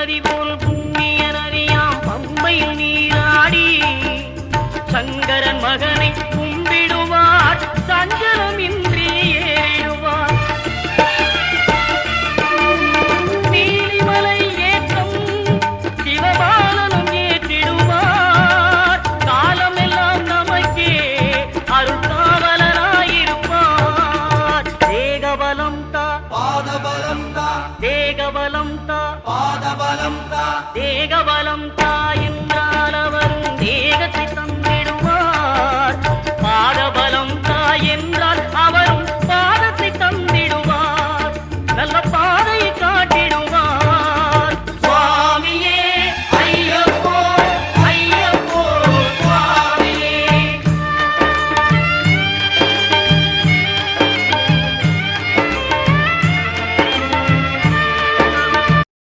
நதி போல் புண்ணிய நதியாம் பம்பையில் நீராடி சங்கரன் மகனை கும்பிடுவார் சஞ்சலமின்றி ஏறிடுவார். நீலிமலை ஏற்றம் சிவபாலனும் ஏற்றிடுவார். காலமெல்லாம் நமக்கே அருள்காவலனாயிருப்பார். தேகபலம் தா பாதபலம் தா தேகபலம் தா பாதபலம் தா தேகபலம் தா